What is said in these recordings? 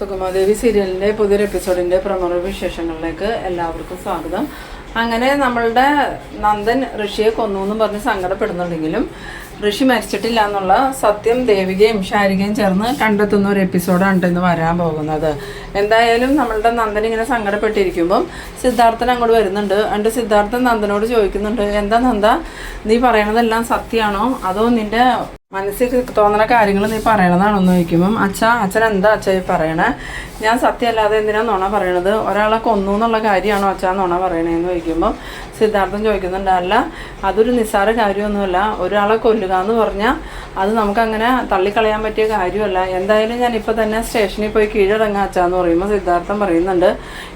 സുഗമാദേവി സീരിയലിൻ്റെ പുതിയൊരു എപ്പിസോഡിൻ്റെ പ്രമുഖ വിശേഷങ്ങളിലേക്ക് എല്ലാവർക്കും സ്വാഗതം. അങ്ങനെ നമ്മളുടെ നന്ദൻ ഋഷിയെ കൊന്നു എന്നും പറഞ്ഞ് സങ്കടപ്പെടുന്നുണ്ടെങ്കിലും ഋഷി മരിച്ചിട്ടില്ല എന്നുള്ള സത്യം ദേവികയും ശാരികയും ചേർന്ന് കണ്ടെത്തുന്ന ഒരു എപ്പിസോഡാണ് ഇന്ന് വരാൻ പോകുന്നത്. എന്തായാലും നമ്മളുടെ നന്ദൻ ഇങ്ങനെ സങ്കടപ്പെട്ടിരിക്കുമ്പം സിദ്ധാർത്ഥൻ അങ്ങോട്ട് വരുന്നുണ്ട്. എന്നിട്ട് സിദ്ധാർത്ഥൻ നന്ദനോട് ചോദിക്കുന്നുണ്ട്, എന്താ നന്ദ, നീ പറയണതെല്ലാം സത്യമാണോ അതോ നിന്റെ മനസ്സിൽ തോന്നുന്ന കാര്യങ്ങൾ നീ പറയണതാണെന്ന് ചോദിക്കുമ്പം അച്ഛൻ എന്താ അച്ഛാ ഈ പറയണേ? ഞാൻ സത്യമല്ലാതെ എന്തിനാ നുണ പറയണത്? ഒരാളെ കൊന്നു എന്നുള്ള കാര്യമാണോ അച്ഛാ നുണ പറയണേന്ന് ചോദിക്കുമ്പം സിദ്ധാർത്ഥൻ ചോദിക്കുന്നുണ്ട്, അല്ല അതൊരു നിസ്സാര കാര്യമൊന്നുമല്ല. ഒരാളെ കൊല്ലുക എന്ന് പറഞ്ഞാൽ അത് നമുക്കങ്ങനെ തള്ളിക്കളയാൻ പറ്റിയ കാര്യമല്ല. എന്തായാലും ഞാൻ ഇപ്പോൾ തന്നെ സ്റ്റേഷനിൽ പോയി കീഴടങ്ങാം അച്ഛാന്ന് പറയുമ്പോൾ സിദ്ധാർത്ഥൻ പറയുന്നുണ്ട്,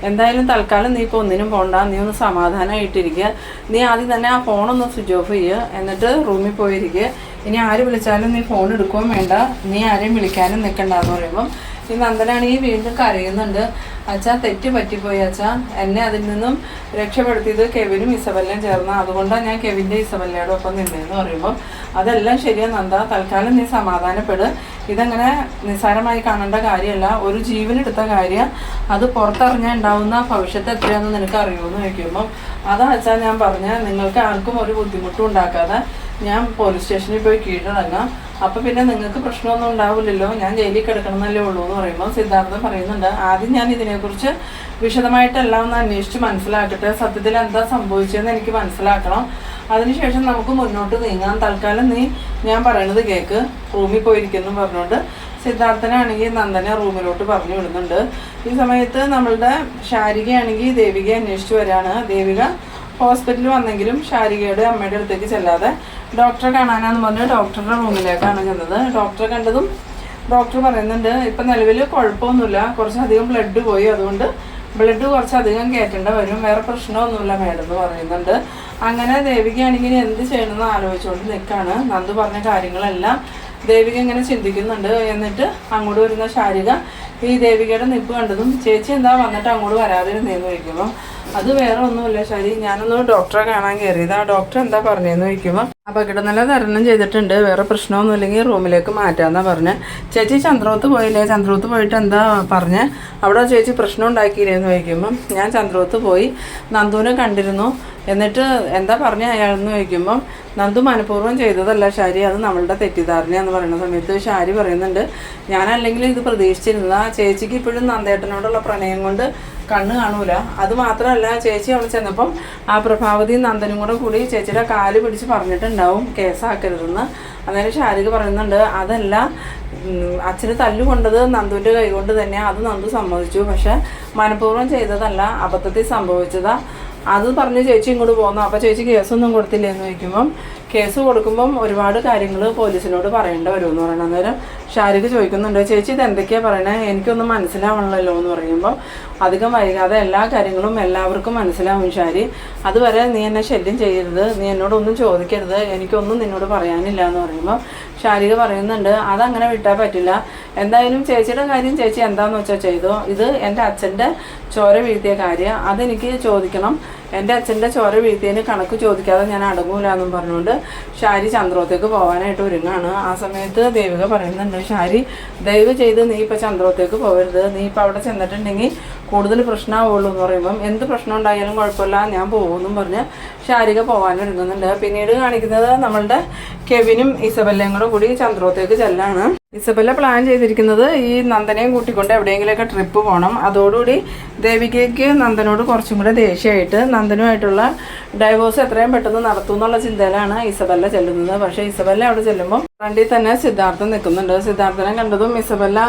എന്തായാലും തൽക്കാലം നീ ഇപ്പോൾ ഒന്നിനും പോകണ്ട, നീ ഒന്ന് സമാധാനമായിട്ടിരിക്കുക. നീ ആദ്യം തന്നെ ആ ഫോണൊന്ന് സ്വിച്ച് ഓഫ് ചെയ്യുക, എന്നിട്ട് റൂമിൽ പോയിരിക്കുക. ഇനി ആര് വിളിച്ചാലും നീ ഫോൺ എടുക്കുകയും വേണ്ട, നീ ആരെയും വിളിക്കാനും നിൽക്കണ്ടെന്ന് പറയുമ്പം ഈ നന്ദനാണെങ്കിൽ വീണ്ടും കരയുന്നുണ്ട്. അച്ഛാ തെറ്റ് പറ്റിപ്പോയി അച്ഛാ, എന്നെ അതിൽ നിന്നും രക്ഷപ്പെടുത്തിയത് കെവിനും ഇസബെല്ലയും ചേർന്ന്, അതുകൊണ്ടാണ് ഞാൻ കെവിൻ്റെ ഇസബെല്ലയുടെ ഒപ്പം നിന്നതെന്ന് പറയുമ്പോൾ അതെല്ലാം ശരിയാ നന്ദ, തൽക്കാലം നീ സമാധാനപ്പെട്. ഇതങ്ങനെ നിസ്സാരമായി കാണേണ്ട കാര്യമല്ല, ഒരു ജീവനെടുത്ത കാര്യം. അത് പുറത്തറിഞ്ഞാൽ ഉണ്ടാവുന്ന ഭവിഷ്യത്ത് എത്രയാണെന്ന് നിനക്ക് അറിയുമെന്ന് ചോദിക്കുമ്പം അതാ അച്ഛാ ഞാൻ പറഞ്ഞ, നിങ്ങൾക്ക് ആർക്കും ഒരു ബുദ്ധിമുട്ടും ഉണ്ടാക്കാതെ ഞാൻ പോലീസ് സ്റ്റേഷനിൽ പോയി കീഴടങ്ങാം. അപ്പം പിന്നെ നിങ്ങൾക്ക് പ്രശ്നമൊന്നും ഉണ്ടാവില്ലല്ലോ, ഞാൻ ജയിലിൽ കിടക്കണമെന്നല്ലേ ഉള്ളൂ എന്ന് പറയുമ്പോൾ സിദ്ധാർത്ഥൻ പറയുന്നുണ്ട്, ആദ്യം ഞാൻ ഇതിനെക്കുറിച്ച് വിശദമായിട്ടെല്ലാം ഒന്ന് അന്വേഷിച്ച് മനസ്സിലാക്കട്ടെ, സത്യത്തിൽ എന്താ സംഭവിച്ചതെന്ന് എനിക്ക് മനസ്സിലാക്കണം. അതിനുശേഷം നമുക്ക് മുന്നോട്ട് നീങ്ങാം. തൽക്കാലം നീ ഞാൻ പറയണത് കേൾക്ക്, റൂമിൽ പോയിരിക്കുന്നു പറഞ്ഞുകൊണ്ട് സിദ്ധാർത്ഥനാണെങ്കിൽ നന്ദനെ റൂമിലോട്ട് പറഞ്ഞു വിടുന്നുണ്ട്. ഈ സമയത്ത് നമ്മളുടെ ശാരികയാണെങ്കിൽ ദേവികയെ അന്വേഷിച്ച് വരികയാണ്. ദേവിക ഹോസ്പിറ്റലിൽ വന്നെങ്കിലും ശാരികയുടെ അമ്മയുടെ അടുത്തേക്ക് ചെല്ലാതെ ഡോക്ടറെ കാണാനാന്ന് പറഞ്ഞ് ഡോക്ടറുടെ റൂമിലേക്കാണ് ചെന്നത്. ഡോക്ടറെ കണ്ടതും ഡോക്ടർ പറയുന്നുണ്ട്, ഇപ്പം നിലവിൽ കുഴപ്പമൊന്നുമില്ല, കുറച്ചധികം ബ്ലഡ് പോയി, അതുകൊണ്ട് ബ്ലഡ് കുറച്ചധികം കയറ്റേണ്ട വരും, വേറെ പ്രശ്നമൊന്നുമില്ല മേഡം എന്ന് പറയുന്നുണ്ട്. അങ്ങനെ ദേവികയാണെങ്കിൽ എന്ത് ചെയ്യണമെന്ന് ആലോചിച്ചുകൊണ്ട് നിൽക്കുകയാണ്. നന്ദു പറഞ്ഞ കാര്യങ്ങളെല്ലാം ദേവിക ഇങ്ങനെ ചിന്തിക്കുന്നുണ്ട്. എന്നിട്ട് അങ്ങോട്ട് വരുന്ന ശാരിക ഈ ദേവികയുടെ നിപ്പ് കണ്ടതും ചേച്ചി എന്താ വന്നിട്ട് അങ്ങോട്ട് വരാതിരുന്നേന്ന് ചോദിക്കുമ്പോൾ അത് വേറെ ഒന്നുമില്ല ശരി, ഞാനൊന്ന് ഡോക്ടറെ കാണാൻ കയറിയത്. ആ ഡോക്ടർ എന്താ പറഞ്ഞതെന്ന് ചോദിക്കുമ്പോൾ അപകടനില തരണം ചെയ്തിട്ടുണ്ട്, വേറെ പ്രശ്നമൊന്നുമില്ലെങ്കിൽ റൂമിലേക്ക് മാറ്റാമെന്നാണ് പറഞ്ഞത്. ചേച്ചി ചന്ദ്രോത്ത് പോയില്ലേ? ചന്ദ്രോത്ത് പോയിട്ട് എന്താ പറഞ്ഞ് അവിടെ ചേച്ചി പ്രശ്നം ഉണ്ടാക്കിയില്ലേന്ന് ചോദിക്കുമ്പം ഞാൻ ചന്ദ്രോത്ത് പോയി നന്ദുവിനെ കണ്ടിരുന്നു, എന്നിട്ട് എന്താ പറഞ്ഞ അയാളെന്ന് ചോദിക്കുമ്പം നന്ദു മനഃപൂർവ്വം ചെയ്തതല്ല ശാരി, അത് നമ്മളുടെ തെറ്റിദ്ധാരണയാന്ന് പറയുന്ന സമയത്ത് ശാരി പറയുന്നുണ്ട്, ഞാനല്ലെങ്കിൽ ഇത് പ്രതീക്ഷിച്ചിരുന്ന, ചേച്ചിക്ക് ഇപ്പോഴും നന്ദേട്ടനോടുള്ള പ്രണയം കൊണ്ട് കണ്ണ് കാണൂല. അതുമാത്രമല്ല ചേച്ചി അവിടെ ചെന്നപ്പം ആ പ്രഭാവതിയും നന്ദനും കൂടി ചേച്ചിയുടെ കാല് പിടിച്ച് പറഞ്ഞിട്ടുണ്ടാവും കേസാക്കരുതെന്ന്. അന്നേരം ശാരിക പറയുന്നുണ്ട്, അതല്ല അച്ഛന് തല്ലുകൊണ്ടത് നന്ദുവിൻ്റെ കൈകൊണ്ട് തന്നെയാണ്, അത് നന്ദു സമ്മതിച്ചു, പക്ഷെ മനഃപൂർവ്വം ചെയ്തതല്ല, അബദ്ധത്തിൽ സംഭവിച്ചതാ. അത് പറഞ്ഞ് ചേച്ചി ഇങ്ങോട്ട് പോന്നു. അപ്പോൾ ചേച്ചി കേസൊന്നും കൊടുത്തില്ലേ എന്ന് ചോദിക്കുമ്പം കേസ് കൊടുക്കുമ്പം ഒരുപാട് കാര്യങ്ങൾ പോലീസിനോട് പറയേണ്ടി വരുമെന്ന് പറയണം. അന്നേരം ശാരിക ചോദിക്കുന്നുണ്ട്, ചേച്ചി ഇത് എന്തൊക്കെയാണ് പറയണേ, എനിക്കൊന്നും മനസ്സിലാവണമല്ലോ എന്ന് പറയുമ്പോൾ അധികം വൈകാതെ എല്ലാ കാര്യങ്ങളും എല്ലാവർക്കും മനസ്സിലാവും ശാരി, അതുവരെ നീ എന്നെ ശല്യം ചെയ്യരുത്, നീ എന്നോടൊന്നും ചോദിക്കരുത്, എനിക്കൊന്നും നിന്നോട് പറയാനില്ല എന്ന് പറയുമ്പോൾ ശാരിക പറയുന്നുണ്ട്, അതങ്ങനെ വിട്ടാൽ പറ്റില്ല, എന്തായാലും ചേച്ചിയുടെ കാര്യം ചേച്ചി എന്താണെന്ന് വെച്ചാൽ ചെയ്തോ, ഇത് എൻ്റെ അച്ഛൻ്റെ ചോര വീഴ്ത്തിയ കാര്യം, അതെനിക്ക് ചോദിക്കണം, എൻ്റെ അച്ഛൻ്റെ ചോര വീഴ്ത്തിയതിന് കണക്ക് ചോദിക്കാതെ ഞാൻ അടങ്ങൂല എന്നും പറഞ്ഞുകൊണ്ട് ശാരി ചന്ദ്രോത്തേക്ക് പോകാനായിട്ട് ഒരുങ്ങാണ്. ആ സമയത്ത് ദേവിക പറയുന്നുണ്ട്, ശാരി ദയവ് ചെയ്ത് നീ ഇപ്പോൾ ചന്ദ്രോത്തേക്ക് പോകരുത്, നീ ഇപ്പോൾ അവിടെ ചെന്നിട്ടുണ്ടെങ്കിൽ കൂടുതൽ പ്രശ്നമാവുള്ളൂ എന്ന് പറയുമ്പം എന്ത് പ്രശ്നം ഉണ്ടായാലും കുഴപ്പമില്ല, ഞാൻ പോകുമെന്നും പറഞ്ഞ് ശാരിക പോകാനൊരുങ്ങുന്നുണ്ട്. പിന്നീട് കാണിക്കുന്നത് നമ്മളുടെ കെവിനും ഇസബെല്ലയും കൂടി ചന്ദ്രോത്തേക്ക് ചെല്ലാണ്. ഇസബെല്ല പ്ലാൻ ചെയ്തിരിക്കുന്നത് ഈ നന്ദനെയും കൂട്ടിക്കൊണ്ട് എവിടെയെങ്കിലുമൊക്കെ ട്രിപ്പ് പോകണം. അതോടുകൂടി ദേവികയ്ക്ക് നന്ദനോട് കുറച്ചും കൂടെ ദേഷ്യമായിട്ട് നന്ദനുമായിട്ടുള്ള ഡൈവോഴ്സ് എത്രയും പെട്ടെന്ന് നടത്തും എന്നുള്ള ചിന്തയിലാണ് ഇസബെല്ല ചെല്ലുന്നത്. പക്ഷേ ഇസബെല്ല അവിടെ ചെല്ലുമ്പം ഫ്രണ്ടിൽ തന്നെ സിദ്ധാർത്ഥൻ നിൽക്കുന്നുണ്ട്. സിദ്ധാർത്ഥനെ കണ്ടതും ഇസബെല്ല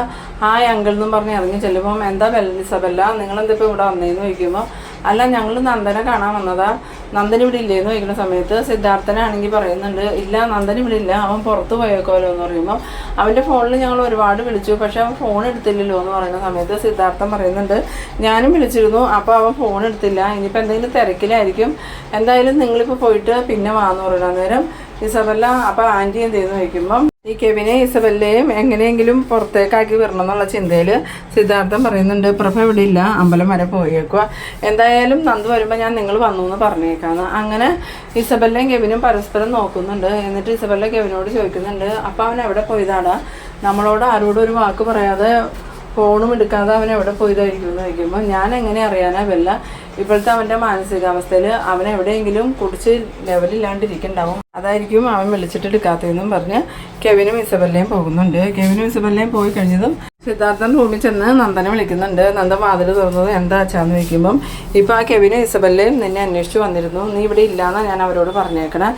ഹായ് അങ്കിൾ എന്നും പറഞ്ഞ് ഇറങ്ങി ചെല്ലുമ്പം എന്താ ഇസബെല്ല നിങ്ങളെന്തിപ്പോൾ ഇവിടെ വന്നേന്ന് ചോദിക്കുമ്പോൾ അല്ല ഞങ്ങൾ നന്ദനെ കാണാൻ വന്നതാ, നന്ദൻ ഇവിടെ ഇല്ലേന്ന് ചോദിക്കുന്ന സമയത്ത് സിദ്ധാർത്ഥനാണെങ്കിൽ പറയുന്നുണ്ട്, ഇല്ല നന്ദൻ ഇവിടെ ഇല്ല, അവൻ പുറത്ത് പോയേക്കോലോ എന്ന് പറയുമ്പോൾ അവൻ്റെ ഫോണിൽ ഞങ്ങൾ ഒരുപാട് വിളിച്ചു, പക്ഷെ അവൻ ഫോൺ എടുത്തില്ലല്ലോ എന്ന് പറയുന്ന സമയത്ത് സിദ്ധാർത്ഥൻ പറയുന്നുണ്ട്, ഞാനും വിളിച്ചിരുന്നു, അപ്പോൾ അവൻ ഫോൺ എടുത്തില്ല, ഇനിയിപ്പോൾ എന്തെങ്കിലും തിരക്കിലായിരിക്കും, എന്തായാലും നിങ്ങളിപ്പോൾ പോയിട്ട് പിന്നെ വാന്ന് പറയുന്ന നേരം ഇസബെല്ല അപ്പോൾ ആൻറ്റി എന്ത് ചെയ്യുന്നു ചോദിക്കുമ്പം ഈ കെവിനെ ഇസബെല്ലയും എങ്ങനെയെങ്കിലും പുറത്തേക്കാക്കി വരണം എന്നുള്ള ചിന്തയിൽ സിദ്ധാർത്ഥൻ പറയുന്നുണ്ട്, പ്രഭ ഇവിടെ ഇല്ല, അമ്പലം വരെ പോയേക്കുക, എന്തായാലും നന്ദു വരുമ്പോൾ ഞാൻ നിങ്ങൾ വന്നു എന്ന് പറഞ്ഞേക്കാന്ന്. അങ്ങനെ ഇസബെല്ലയും കെവിനും പരസ്പരം നോക്കുന്നുണ്ട്. എന്നിട്ട് ഇസബെല്ല കെവിനോട് ചോദിക്കുന്നുണ്ട്, അപ്പോൾ അവൻ എവിടെ പോയതാടാ, നമ്മളോട് ആരോടും ഒരു വാക്ക് പറയാതെ ഫോണും എടുക്കാതെ അവൻ എവിടെ പോയതായിരിക്കും എന്ന് ചോദിക്കുമ്പോൾ ഞാൻ എങ്ങനെ അറിയാനാ വല്ല ഇപ്പോഴത്തെ അവൻ്റെ മാനസികാവസ്ഥയിൽ അവൻ എവിടെയെങ്കിലും കുടിച്ച് ലെവലില്ലാണ്ടിരിക്കുന്നുണ്ടാവും, അതായിരിക്കും അവൻ വിളിച്ചിട്ട് എടുക്കാത്തതെന്നും പറഞ്ഞ് കെവിനും ഇസബല്ലയും പോകുന്നുണ്ട്. കെവിനും ഇസബല്ലയും പോയി കഴിഞ്ഞതും സിദ്ധാർത്ഥൻ റൂമിൽ ചെന്ന് നന്ദനെ വിളിക്കുന്നുണ്ട്. നന്ദൻ വാതിൽ തുറന്നത് എന്താ അച്ഛാന്ന് ചോദിക്കുമ്പം ഇപ്പോൾ ആ കെവിനും ഇസബല്ലയും നിന്നെ അന്വേഷിച്ച് വന്നിരുന്നു, നീ ഇവിടെ ഇല്ലയെന്നാണ് ഞാൻ അവരോട് പറഞ്ഞേക്കണേ,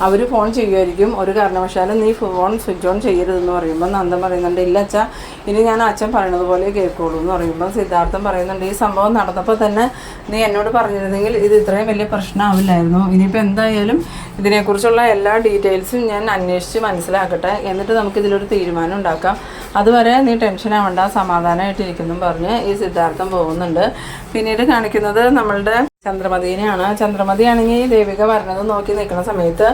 അവർ ഫോൺ ചെയ്യുമായിരിക്കും, ഒരു കാരണവശാലും നീ ഫോൺ സ്വിച്ച് ഓൺ ചെയ്യരുതെന്ന് പറയുമ്പോൾ നന്ദൻ പറയുന്നുണ്ട് ഇല്ല അച്ഛാ, ഇനി ഞാൻ അച്ഛൻ പറയണത് പോലെ കേൾക്കുള്ളൂ എന്ന് പറയുമ്പോൾ സിദ്ധാർത്ഥൻ പറയുന്നുണ്ട് ഈ സംഭവം നടന്നപ്പോൾ തന്നെ നീ എന്നോട് പറഞ്ഞിരുന്നെങ്കിൽ ഇത് ഇത്രയും വലിയ പ്രശ്നമാവില്ലായിരുന്നു. ഇനിയിപ്പോൾ എന്തായാലും ഇതിനെക്കുറിച്ചുള്ള എല്ലാ ഡീറ്റെയിൽസും ഞാൻ അന്വേഷിച്ച് മനസ്സിലാക്കട്ടെ, എന്നിട്ട് നമുക്കിതിലൊരു തീരുമാനം ഉണ്ടാക്കാം, അതുവരെ നീ ടെൻഷൻ ആവണ്ട, സമാധാനമായിട്ടിരിക്കുന്നു പറഞ്ഞ് ഈ സിദ്ധാർത്ഥം പോകുന്നുണ്ട്. പിന്നീട് കാണിക്കുന്നത് നമ്മളുടെ ചന്ദ്രമതിനെയാണ്. ചന്ദ്രമതിയാണെങ്കിൽ ദേവിക വരണത് നോക്കി നിൽക്കുന്ന സമയത്ത്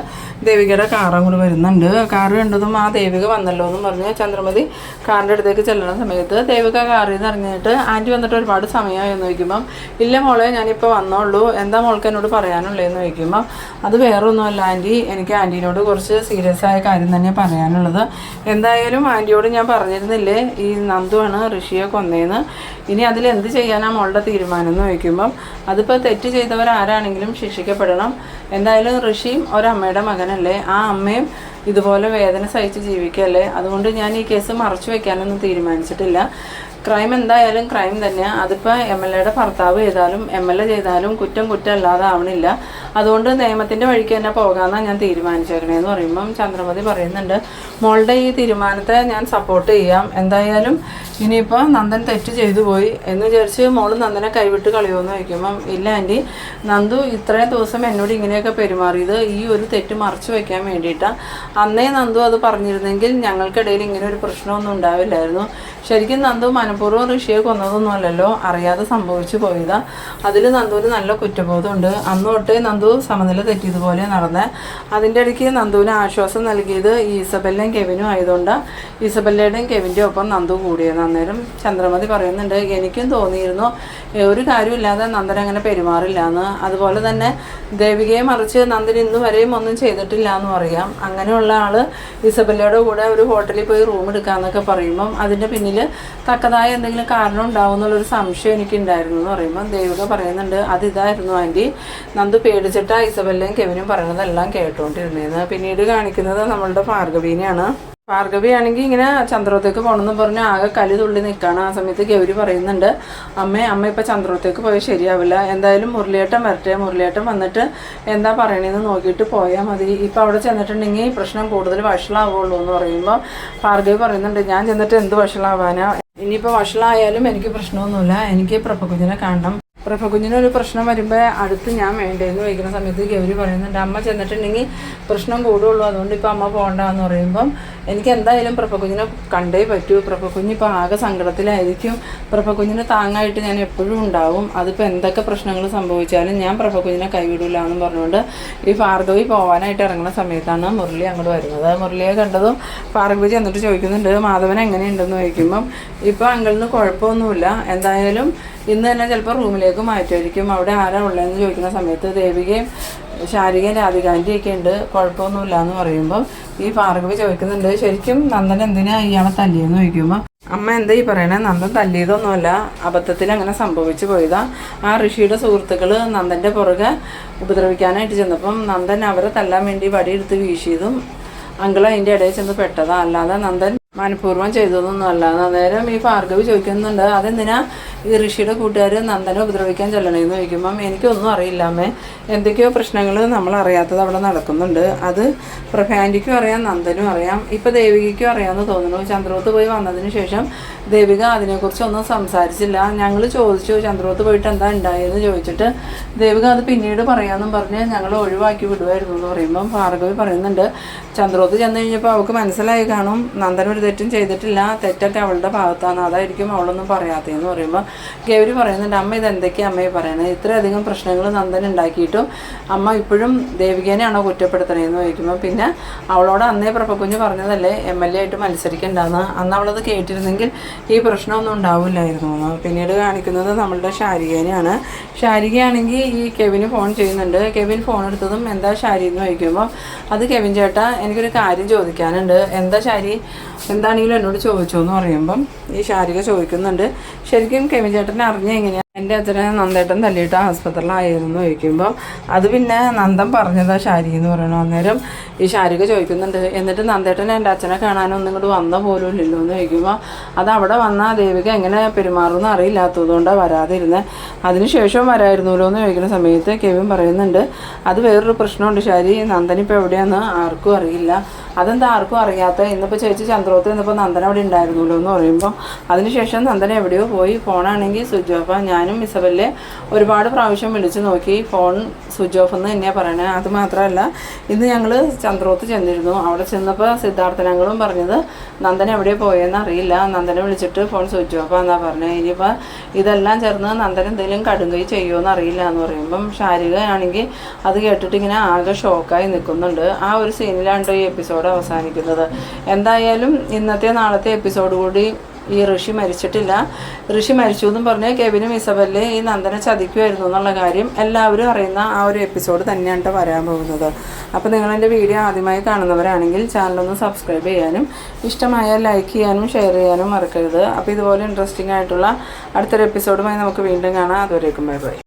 ദേവികയുടെ കാറും കൂടി വരുന്നുണ്ട്. കാറ് കണ്ടതും ആ ദേവിക വന്നല്ലോ എന്നും പറഞ്ഞ് ചന്ദ്രമതി കാറിൻ്റെ അടുത്തേക്ക് ചെല്ലുന്ന സമയത്ത് ദേവിക കാറിൽ നിന്ന് ഇറങ്ങിയിട്ട് ആൻറ്റി വന്നിട്ട് ഒരുപാട് സമയമായി എന്ന് ചോദിക്കുമ്പം ഇല്ല മോളെ ഞാനിപ്പോൾ വന്നോളൂ, എന്താ മോൾക്ക് എന്നോട് പറയാനുള്ളതെന്ന് ചോദിക്കുമ്പം അത് വേറൊന്നുമല്ല ആൻറ്റി, എനിക്ക് ആൻറ്റീനോട് കുറച്ച് സീരിയസ് ആയ കാര്യം തന്നെ പറയാനുള്ളത്. എന്തായാലും ആൻറ്റിയോട് ഞാൻ പറഞ്ഞിരുന്നില്ലേ ഈ നന്ദുവാണ് ഋഷിയെ കൊന്നേന്ന്, ഇനി അതിലെന്ത് ചെയ്യാനാണ് മോളുടെ തീരുമാനം എന്ന് ചോദിക്കുമ്പം അതിപ്പോൾ തെറ്റ് ചെയ്തവരാരാണെങ്കിലും ശിക്ഷിക്കപ്പെടണം, എന്തായാലും ഋഷിയും ഒരമ്മയുടെ മകനല്ലേ, ആ അമ്മയും ഇതുപോലെ വേദന സഹിച്ച് ജീവിക്കല്ലേ, അതുകൊണ്ട് ഞാൻ ഈ കേസ് മറച്ചു വയ്ക്കാനൊന്നും തീരുമാനിച്ചിട്ടില്ല. ക്രൈം എന്തായാലും ക്രൈം തന്നെയാണ്, അതിപ്പോൾ MLAയുടെ ഭർത്താവ് ചെയ്താലും MLA ചെയ്താലും കുറ്റമല്ലാതെ ആവണില്ല, അതുകൊണ്ട് നിയമത്തിൻ്റെ വഴിക്ക് തന്നെ പോകാമെന്നാണ് ഞാൻ തീരുമാനിച്ചേക്കണേന്ന് പറയുമ്പം ചന്ദ്രമതി പറയുന്നുണ്ട് മോളുടെ ഈ തീരുമാനത്തെ ഞാൻ സപ്പോർട്ട് ചെയ്യാം, എന്തായാലും ഇനിയിപ്പോൾ നന്ദൻ തെറ്റ് ചെയ്തു പോയി എന്ന് വിചാരിച്ച് മോള് നന്ദനെ കൈവിട്ട് കളയുമെന്ന് ചോദിക്കുമ്പം ഇല്ല ആൻറ്റി, നന്ദു ഇത്രയും ദിവസം എന്നോട് ഇങ്ങനെയൊക്കെ പെരുമാറിയത് ഈ ഒരു തെറ്റ് മറച്ചു വയ്ക്കാൻ വേണ്ടിയിട്ടാണ്. അന്നേ നന്ദു അത് പറഞ്ഞിരുന്നെങ്കിൽ ഞങ്ങൾക്കിടയിൽ ഇങ്ങനെ ഒരു പ്രശ്നമൊന്നും ഉണ്ടാവില്ലായിരുന്നു. ശരിക്കും നന്ദു മനഃപൂർവ്വം ഋഷിയെ കൊന്നതൊന്നും അല്ലല്ലോ, അറിയാതെ സംഭവിച്ചു പോയതാ, അതിൽ നന്ദുവിന് നല്ല കുറ്റബോധമുണ്ട്. അന്ന് തൊട്ടേ നന്ദു സമനില തെറ്റിയതുപോലെ നടന്നേ, അതിൻ്റെ ഇടയ്ക്ക് നന്ദുവിന് ആശ്വാസം നൽകിയത് ഈ ഇസബല്ലയും കെവിനും ആയതുകൊണ്ടാണ് ഇസബല്ലയുടെയും കെവിൻ്റെ ഒപ്പം നന്ദു കൂടിയത്. അന്നേരം ചന്ദ്രമതി പറയുന്നുണ്ട് എനിക്കും തോന്നിയിരുന്നു ഒരു കാര്യമില്ലാതെ നന്ദൻ അങ്ങനെ പെരുമാറില്ല എന്ന്, അതുപോലെ തന്നെ ദേവികയെ മറിച്ച് നന്ദൻ ഇന്ന് വരെയും ഒന്നും ചെയ്തിട്ടില്ല എന്നും അറിയാം. അങ്ങനെയുള്ള ആൾ ഇസബല്ലയുടെ കൂടെ ഒരു ഹോട്ടലിൽ പോയി റൂം എടുക്കാമെന്നൊക്കെ പറയുമ്പം അതിൻ്റെ പിന്നിൽ തക്കതായ എന്തെങ്കിലും കാരണം ഉണ്ടാവും എന്നുള്ളൊരു സംശയം എനിക്കുണ്ടായിരുന്നു എന്ന് പറയുമ്പം ദേവിക പറയുന്നുണ്ട് അതിതായിരുന്നു ആൻറ്റി, നന്ദു പേടിച്ചിട്ടാ ഇസബല്ലയും കെവിനും പറയണതെല്ലാം കേട്ടുകൊണ്ടിരുന്നതെന്ന്. പിന്നീട് കാണിക്കുന്നത് നമ്മളുടെ ഭാർഗവീനെയാണ്. ഭാർഗവിയാണെങ്കിൽ ഇങ്ങനെ ചന്ദ്രത്തേക്ക് പോകണമെന്ന് പറഞ്ഞ് ആകെ കലി തുള്ളി നിൽക്കുകയാണ്. ആ സമയത്ത് ഗൗരി പറയുന്നുണ്ട് അമ്മ ഇപ്പോൾ ചന്ദ്രത്തേക്ക് പോയാൽ ശരിയാവില്ല, എന്തായാലും മുരളിയേട്ടൻ വരട്ടെ, മുരളിയേട്ടൻ വന്നിട്ട് എന്താ പറയണതെന്ന് നോക്കിയിട്ട് പോയാൽ മതി, ഇപ്പോൾ അവിടെ ചെന്നിട്ടുണ്ടെങ്കിൽ ഈ പ്രശ്നം കൂടുതൽ വഷളാവുള്ളൂ എന്ന് പറയുമ്പോൾ ഭാർഗവി പറയുന്നുണ്ട് ഞാൻ ചെന്നിട്ട് എന്ത് വഷളാവാനാ, ഇനിയിപ്പോൾ വഷളായാലും എനിക്ക് പ്രശ്നമൊന്നുമില്ല, എനിക്ക് പ്രഭകുഞ്ഞിനെ കാണണം, പ്രഭകുഞ്ഞിനൊരു പ്രശ്നം വരുമ്പോൾ അടുത്ത് ഞാൻ വേണ്ടേന്ന് വയ്ക്കുന്ന സമയത്ത് ഗൗരി പറയുന്നുണ്ട് അമ്മ ചെന്നിട്ടുണ്ടെങ്കിൽ പ്രശ്നം കൂടുള്ളൂ, അതുകൊണ്ട് ഇപ്പോൾ അമ്മ പോകണ്ടെന്ന് പറയുമ്പം എനിക്ക് എന്തായാലും പ്രഭകുഞ്ഞിനെ കണ്ടേ പറ്റൂ, പ്രഭകുഞ്ഞിപ്പോൾ ആകെ സങ്കടത്തിലായിരിക്കും, പ്രഭകുഞ്ഞിന് താങ്ങായിട്ട് ഞാൻ എപ്പോഴും ഉണ്ടാവും, അതിപ്പോൾ എന്തൊക്കെ പ്രശ്നങ്ങൾ സംഭവിച്ചാലും ഞാൻ പ്രഭകുഞ്ഞിനെ കൈവിടില്ല എന്നും പറഞ്ഞുകൊണ്ട് ഈ ഭാർഗവി പോകാനായിട്ട് ഇറങ്ങുന്ന സമയത്താണ് മുരളി അങ്ങോട്ട് വരുന്നത്. മുരളിയെ കണ്ടതും ഭാർഗവി ചെന്നിട്ട് ചോദിക്കുന്നുണ്ട് മാധവൻ എങ്ങനെയുണ്ടെന്ന് ചോദിക്കുമ്പം ഇപ്പോൾ അങ്കിളിന് കുഴപ്പമൊന്നുമില്ല, എന്തായാലും ഇന്ന് തന്നെ ചിലപ്പോൾ റൂമിലേക്ക് മാറ്റുമായിരിക്കും, അവിടെ ആരാ ഉള്ളതെന്ന് ചോദിക്കുന്ന സമയത്ത് ദേവികയും ശാരികയും രാധികാൻ്റെയൊക്കെ ഉണ്ട്, കുഴപ്പമൊന്നുമില്ല എന്ന് പറയുമ്പോൾ ഈ ഭാർഗവി ചോദിക്കുന്നുണ്ട് ശരിക്കും നന്ദൻ എന്തിനാ ഇയാളെ തല്ലിയെന്ന് ചോദിക്കുമ്പോൾ അമ്മ എന്താ ഈ പറയണേ, നന്ദൻ തല്ലിയതൊന്നുമല്ല, അബദ്ധത്തിൽ അങ്ങനെ സംഭവിച്ചു പോയതാ, ആ ഋഷിയുടെ സുഹൃത്തുക്കൾ നന്ദൻ്റെ പുറകെ ഉപദ്രവിക്കാനായിട്ട് ചെന്നപ്പം നന്ദൻ അവരെ തല്ലാൻ വേണ്ടി വടിയെടുത്ത് വീശിയതും അങ്കിൾ അതിൻ്റെ ഇടയിൽ ചെന്ന് പെട്ടതാ, അല്ലാതെ നന്ദൻ മനഃപൂർവ്വം ചെയ്തതൊന്നും അല്ല. അന്നേരം ഈ ഭാർഗവി ചോദിക്കുന്നുണ്ട് അതെന്തിനാ ഈ ഋഷിയുടെ കൂട്ടുകാർ നന്ദനെ ഉപദ്രവിക്കാൻ ചെല്ലണമെന്ന് ചോദിക്കുമ്പം എനിക്കൊന്നും അറിയില്ല അമ്മേ, എന്തൊക്കെയോ പ്രശ്നങ്ങൾ നമ്മൾ അറിയാത്തത് അവിടെ നടക്കുന്നുണ്ട്, അത് പ്രഭാൻറ്റിക്കും അറിയാം നന്ദനും അറിയാം, ഇപ്പോൾ ദേവികയ്ക്കും അറിയാമെന്ന് തോന്നുന്നു. ചന്ദ്രോത്ത് പോയി വന്നതിന് ശേഷം ദേവിക അതിനെക്കുറിച്ചൊന്നും സംസാരിച്ചില്ല, ഞങ്ങൾ ചോദിച്ചു ചന്ദ്രോത്ത് പോയിട്ട് എന്താ ഉണ്ടായെന്ന് ചോദിച്ചിട്ട് ദേവിക അത് പിന്നീട് പറയാമെന്നും പറഞ്ഞ് ഞങ്ങൾ ഒഴിവാക്കി വിടുമായിരുന്നു എന്ന് പറയുമ്പം ഭാർഗവി പറയുന്നുണ്ട് ചന്ദ്രോത്ത് ചെന്ന് കഴിഞ്ഞപ്പോൾ അവൾക്ക് മനസ്സിലായി കാണും നന്ദൻ ഒരു തെറ്റും ചെയ്തിട്ടില്ല, തെറ്റൊക്കെ അവളുടെ ഭാഗത്താണ്, അതായിരിക്കും അവളൊന്നും പറയാത്തതെന്ന് പറയുമ്പോൾ ഗൗരി പറയുന്നുണ്ട്, അമ്മ ഇതെന്തൊക്കെയാണ് അമ്മയെ പറയണത്, ഇത്രയധികം പ്രശ്നങ്ങൾ നന്ദൻ ഉണ്ടാക്കിയിട്ടും അമ്മ ഇപ്പോഴും ദേവികേനെയാണോ കുറ്റപ്പെടുത്തണേന്ന് ചോദിക്കുമ്പോൾ പിന്നെ അവളോട് അന്നേ പ്രഭകുഞ്ഞ് പറഞ്ഞതല്ലേ MLA ആയിട്ട് മത്സരിക്കണ്ടെന്ന്, അന്ന് അവളത് കേട്ടിരുന്നെങ്കിൽ ഈ പ്രശ്നമൊന്നും ഉണ്ടാവില്ലായിരുന്നു. പിന്നീട് കാണിക്കുന്നത് നമ്മളുടെ ശാരികേനെയാണ്. ശാരികയാണെങ്കിൽ ഈ കെവിന് ഫോൺ ചെയ്യുന്നുണ്ട്. കെവിൻ ഫോൺ എടുത്തതും എന്താ ശാരി എന്ന് ചോദിക്കുമ്പോൾ അത് കെവിൻ ചേട്ടാ എനിക്കൊരു കാര്യം ചോദിക്കാനുണ്ട്, എന്താ ശാരി, എന്താണെങ്കിലും എന്നോട് ചോദിച്ചോ എന്ന് പറയുമ്പം ഈ ശാരിക ചോദിക്കുന്നുണ്ട്, ശരിക്കും കെവിൻ ചേട്ടനെ അറിഞ്ഞ എങ്ങനെയാണ് എൻ്റെ അച്ഛനെ നന്ദേട്ടൻ തല്ലിയിട്ട് ആസ്പത്രിയിലായിരുന്നു ചോദിക്കുമ്പോൾ അത് പിന്നെ നന്ദൻ പറഞ്ഞതാ ശാരി എന്ന് പറയണു. അന്നേരം ഈ ശാരിക ചോദിക്കുന്നുണ്ട്, എന്നിട്ട് നന്ദേട്ടൻ എൻ്റെ അച്ഛനെ കാണാനൊന്നും ഇങ്ങോട്ട് വന്ന പോലും ഇല്ലല്ലോ എന്ന് ചോദിക്കുമ്പോൾ അത് അവിടെ വന്നാൽ ദേവിക എങ്ങനെ പെരുമാറുമെന്ന് അറിയില്ലാത്തതുകൊണ്ടാണ് വരാതിരുന്നത്, അതിനുശേഷം വരായിരുന്നല്ലോ എന്ന് ചോദിക്കുന്ന സമയത്ത് കെവിൻ പറയുന്നുണ്ട്, അത് വേറൊരു പ്രശ്നമുണ്ട് ശാരി, നന്ദനിപ്പോൾ എവിടെയാണെന്ന് ആർക്കും അറിയില്ല. അതെന്താ ആർക്കും അറിയാത്ത, ഇന്നിപ്പോൾ ചേച്ചി ചന്ദ്രോത്ത് നിന്നപ്പോൾ നന്ദൻ അവിടെ ഉണ്ടായിരുന്നല്ലോ എന്ന് പറയുമ്പോൾ അതിനുശേഷം നന്ദൻ എവിടെയോ പോയി, ഫോണാണെങ്കിൽ സ്വിച്ച് ഓഫ്. ഞാനും ഇസബല്ലേ ഒരുപാട് പ്രാവശ്യം വിളിച്ച് നോക്കി, ഫോൺ സ്വിച്ച് ഓഫ് എന്ന് തന്നെയാണ് പറയണത്. അത് മാത്രമല്ല ഇന്ന് ഞങ്ങൾ ചന്ദ്രോത്ത് ചെന്നിരുന്നു, അവിടെ ചെന്നപ്പോൾ സിദ്ധാർത്ഥനങ്ങളും പറഞ്ഞത് നന്ദൻ എവിടെ പോയെന്ന് അറിയില്ല, നന്ദനെ വിളിച്ചിട്ട് ഫോൺ സ്വിച്ച് ഓഫ് എന്നാണ് പറഞ്ഞത്. ഇനിയിപ്പോൾ ഇതെല്ലാം ചേർന്ന് നന്ദൻ എന്തെങ്കിലും കടുങ്കൈ ചെയ്യുമോ അറിയില്ല എന്ന് പറയുമ്പം ശാരിക ആണെങ്കിൽ അത് കേട്ടിട്ട് ഇങ്ങനെ ആകെ ഷോക്കായി നിൽക്കുന്നുണ്ട്. ആ ഒരു സീനിലാണ് ഈ എപ്പിസോഡ് അവസാനിക്കുന്നത്. എന്തായാലും ഇന്നത്തെ നാളത്തെ എപ്പിസോഡ് കൂടി ഈ ഋഷി മരിച്ചിട്ടില്ല, ഋഷി മരിച്ചു എന്നും പറഞ്ഞ് കെവിനും ഇസബല്ലേ ഈ നന്ദനെ ചതിക്കുമായിരുന്നു എന്നുള്ള കാര്യം എല്ലാവരും അറിയുന്ന ആ ഒരു എപ്പിസോഡ് തന്നെയാണ് വരാൻ പോകുന്നത്. അപ്പോൾ നിങ്ങളെൻ്റെ വീഡിയോ ആദ്യമായി കാണുന്നവരാണെങ്കിൽ ചാനലൊന്ന് സബ്സ്ക്രൈബ് ചെയ്യാനും ഇഷ്ടമായാൽ ലൈക്ക് ചെയ്യാനും ഷെയർ ചെയ്യാനും മറക്കരുത്. അപ്പോൾ ഇതുപോലെ ഇൻട്രസ്റ്റിംഗ് ആയിട്ടുള്ള അടുത്തൊരു എപ്പിസോഡുമായി നമുക്ക് വീണ്ടും കാണാം. അതുവരേക്കും ബൈ ബൈ.